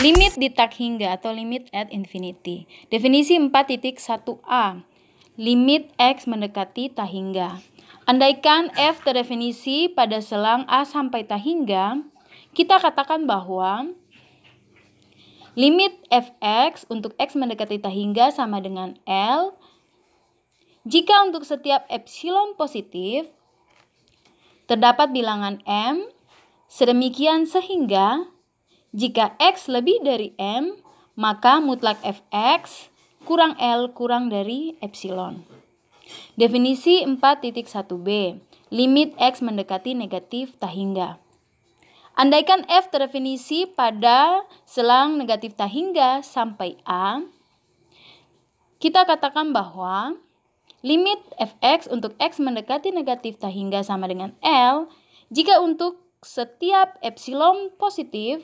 Limit di tak hingga atau limit at infinity. Definisi 4.1a. Limit X mendekati tak hingga. Andaikan F terdefinisi pada selang A sampai tak hingga, kita katakan bahwa limit Fx untuk X mendekati tak hingga sama dengan L jika untuk setiap epsilon positif terdapat bilangan M, sedemikian sehingga jika X lebih dari M, maka mutlak Fx kurang L kurang dari epsilon. Definisi 4.1b. Limit X mendekati negatif tak hingga. Andaikan F terdefinisi pada selang negatif tak hingga sampai A, kita katakan bahwa limit Fx untuk X mendekati negatif tak hingga sama dengan L jika untuk setiap epsilon positif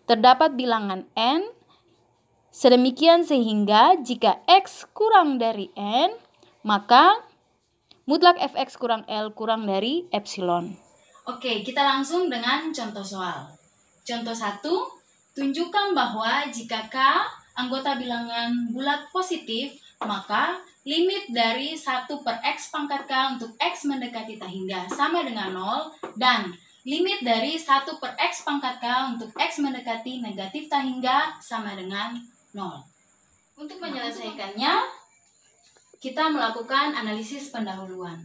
terdapat bilangan N, sedemikian sehingga jika X kurang dari N, maka mutlak Fx kurang L kurang dari epsilon. Oke, kita langsung dengan contoh soal. Contoh 1, tunjukkan bahwa jika K anggota bilangan bulat positif, maka limit dari 1 per X pangkat K untuk X mendekati tak hingga sama dengan 0, dan limit dari 1 per X pangkat K untuk X mendekati negatif tak hingga sama dengan 0. Untuk menyelesaikannya, kita melakukan analisis pendahuluan.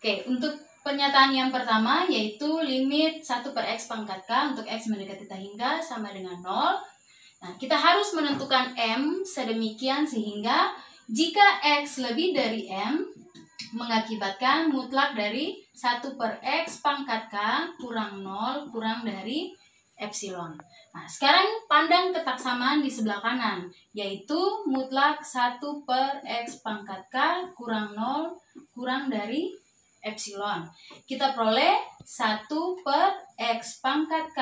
Oke, untuk pernyataan yang pertama yaitu limit 1 per X pangkat K untuk X mendekati tak hingga sama dengan 0. Nah, kita harus menentukan M sedemikian sehingga jika X lebih dari M, mengakibatkan mutlak dari 1 per X pangkat K kurang 0 kurang dari epsilon. Nah, sekarang pandang ketaksamaan di sebelah kanan, yaitu mutlak 1 per X pangkat K kurang 0 kurang dari epsilon. Kita peroleh 1 per X pangkat K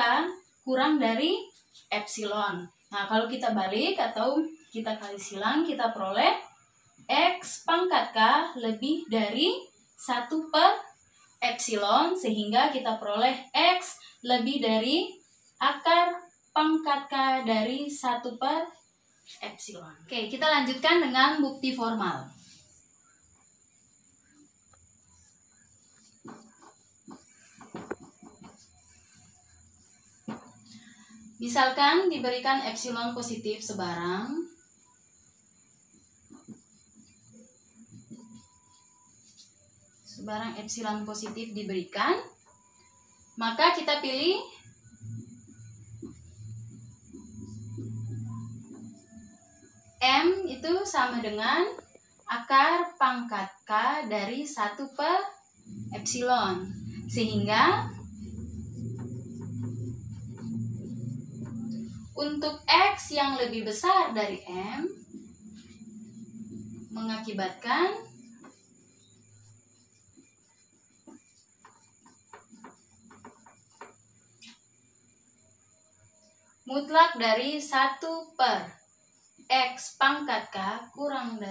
kurang dari epsilon. Nah, kalau kita balik atau kita kali silang, kita peroleh X pangkat K lebih dari 1 per epsilon, sehingga kita peroleh X lebih dari akar pangkat K dari 1 per epsilon. Oke, kita lanjutkan dengan bukti formal. Misalkan diberikan epsilon positif sebarang, epsilon positif diberikan, maka kita pilih M itu sama dengan akar pangkat K dari 1 per epsilon, sehingga untuk X yang lebih besar dari M mengakibatkan mutlak dari 1 per X pangkat K kurang 0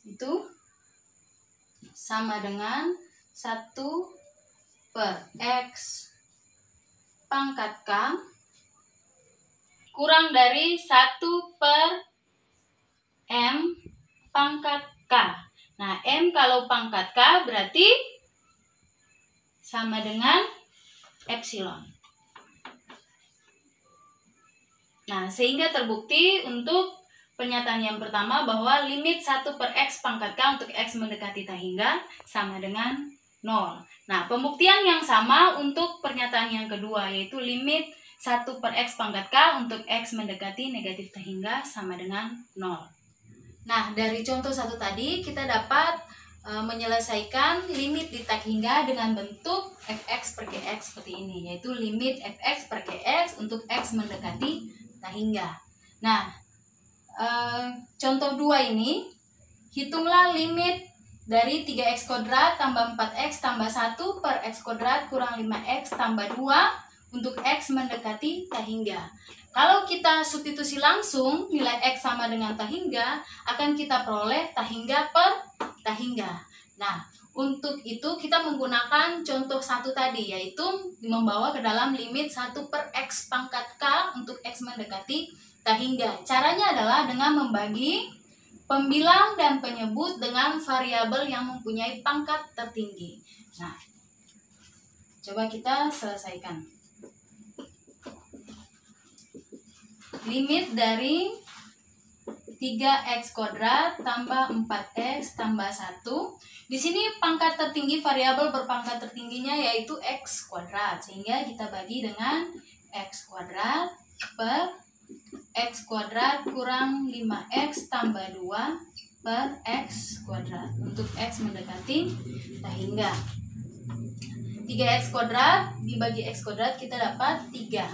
itu sama dengan 1 per X pangkat K kurang dari 1 per M pangkat K. Nah, M kalau pangkat K berarti sama dengan epsilon. Nah, sehingga terbukti untuk pernyataan yang pertama bahwa limit 1 per X pangkat K untuk X mendekati tak hingga sama dengan 0. Nah, pembuktian yang sama untuk pernyataan yang kedua, yaitu limit 1 per X pangkat K untuk X mendekati negatif tak hingga sama dengan 0. Nah, dari contoh 1 tadi kita dapat menyelesaikan limit di tak hingga dengan bentuk Fx per Gx seperti ini, yaitu limit Fx per Gx untuk X mendekati tak hingga. Nah, contoh 2 ini, hitunglah limit dari 3x kuadrat tambah 4x tambah 1 per x kuadrat kurang 5x tambah 2 untuk x mendekati tak hingga. Kalau kita substitusi langsung nilai x sama dengan tak hingga, akan kita peroleh tak hingga per tak hingga. Nah, untuk itu kita menggunakan contoh 1 tadi, yaitu membawa ke dalam limit 1 per X pangkat K untuk X mendekati tak hingga. Caranya adalah dengan membagi pembilang dan penyebut dengan variabel yang mempunyai pangkat tertinggi. Nah, coba kita selesaikan. Limit dari 3x kuadrat tambah 4x tambah 1. Di sini pangkat tertinggi, variabel berpangkat tertingginya yaitu x kuadrat. Sehingga kita bagi dengan x kuadrat per x kuadrat kurang 5x tambah 2 per x kuadrat. Untuk x mendekati tak hingga. 3x kuadrat dibagi x kuadrat kita dapat 3.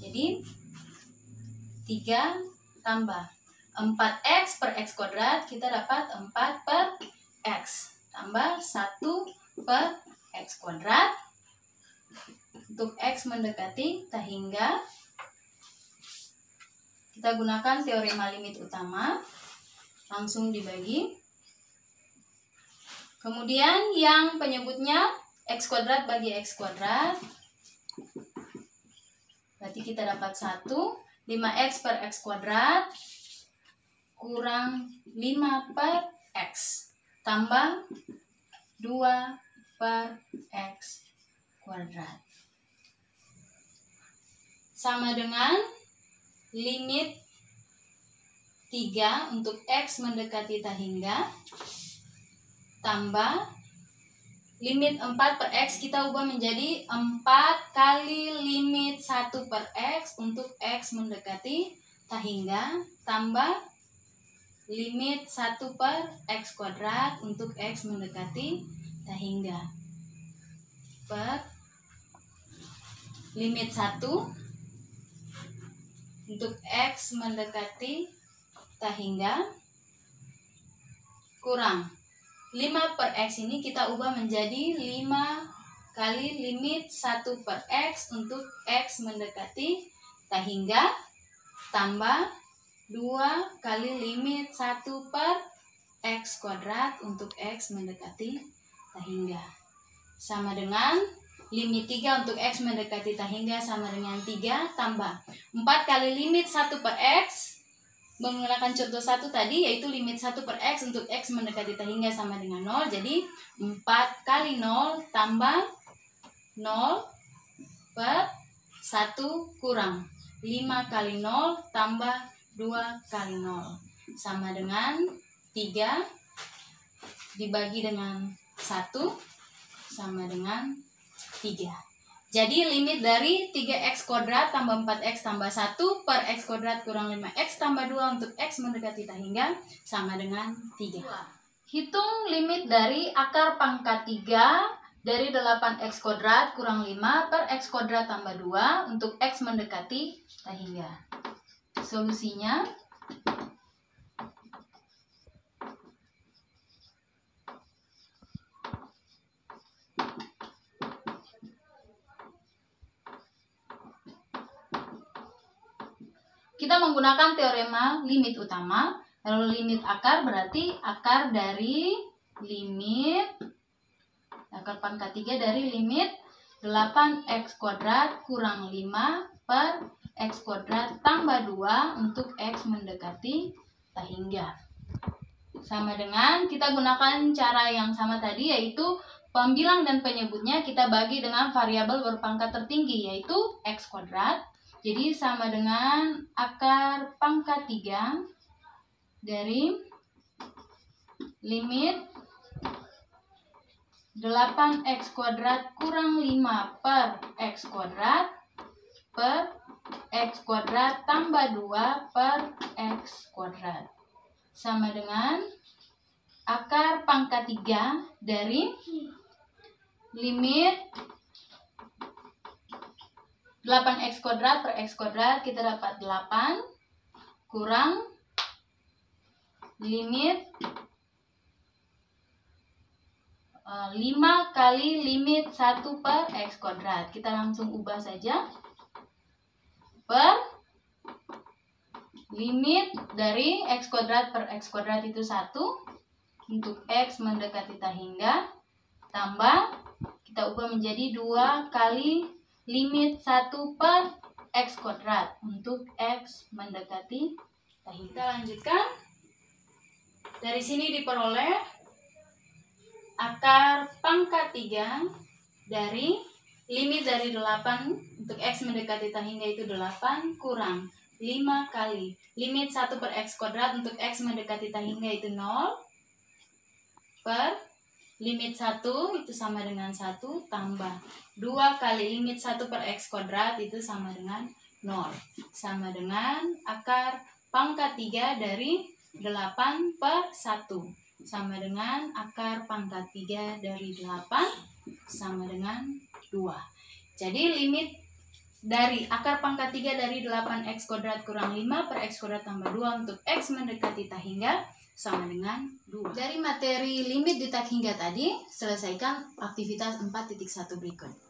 Jadi 3 tambah 4x per x kuadrat kita dapat 4 per x tambah 1 per x kuadrat. Untuk x mendekati tak hingga kita gunakan teorema limit utama, langsung dibagi. Kemudian yang penyebutnya x kuadrat bagi x kuadrat, berarti kita dapat 1. 5x per x kuadrat kurang 5 per x tambah 2 per x kuadrat. Sama dengan limit 3 untuk x mendekati tak hingga tambah limit 4 per x kita ubah menjadi 4 kali limit 1 per x untuk x mendekati tak hingga tambah limit 1 per x kuadrat untuk x mendekati tak hingga per limit 1 untuk x mendekati tak hingga kurang 5 per x ini kita ubah menjadi 5 kali limit 1 per x untuk x mendekati tak hingga tambah 2 kali limit 1 per x kuadrat untuk x mendekati tak hingga. Sama dengan limit 3 untuk x mendekati tak hingga sama dengan 3 tambah 4 kali limit 1 per x menggunakan contoh 1 tadi, yaitu limit 1 per x untuk x mendekati tak hingga sama dengan 0. Jadi 4 kali 0 tambah 0 per 1 kurang 5 kali 0 tambah 2 kali 0 sama dengan 3 dibagi dengan 1 sama dengan 3. Jadi limit dari 3x kuadrat tambah 4x tambah 1 per x kuadrat kurang 5x tambah 2 untuk x mendekati tak hingga sama dengan 3. Hitung limit dari akar pangkat 3 dari 8x kuadrat kurang 5 per x kuadrat tambah 2 untuk x mendekati tak hingga. Solusinya kita menggunakan teorema limit utama. Lalu limit akar berarti akar dari limit akar pangkat 3 dari limit 8x kuadrat kurang 5 per x kuadrat tambah 2 untuk x mendekati tak hingga. Sama dengan kita gunakan cara yang sama tadi, yaitu pembilang dan penyebutnya kita bagi dengan variabel berpangkat tertinggi yaitu x kuadrat. Jadi sama dengan akar pangkat 3 dari limit 8x kuadrat kurang 5 per x kuadrat tambah 2 per x kuadrat. Sama dengan akar pangkat 3 dari limit 8x kuadrat per x kuadrat kita dapat 8 kurang limit 5 kali limit 1 per x kuadrat. Kita langsung ubah saja per limit dari x kuadrat per x kuadrat itu 1 untuk X mendekati tak hingga tambah kita ubah menjadi 2 kali limit 1 per X kuadrat untuk X mendekati tak hingga. Kita lanjutkan. Dari sini diperoleh akar pangkat 3 dari limit dari 8 untuk X mendekati tak hingga itu 8 kurang 5 kali limit 1 per X kuadrat untuk X mendekati tak hingga itu 0 per limit 1 itu sama dengan 1 tambah 2 kali limit 1 per X kuadrat itu sama dengan 0. Sama dengan akar pangkat 3 dari 8 per 1. Sama dengan akar pangkat 3 dari 8 sama dengan 2. Jadi limit dari akar pangkat 3 dari 8X kuadrat kurang 5 per X kuadrat tambah 2 untuk X mendekati tak hingga sama dengan 2. Dari materi limit di tak hingga tadi, selesaikan aktivitas 4.1 berikut.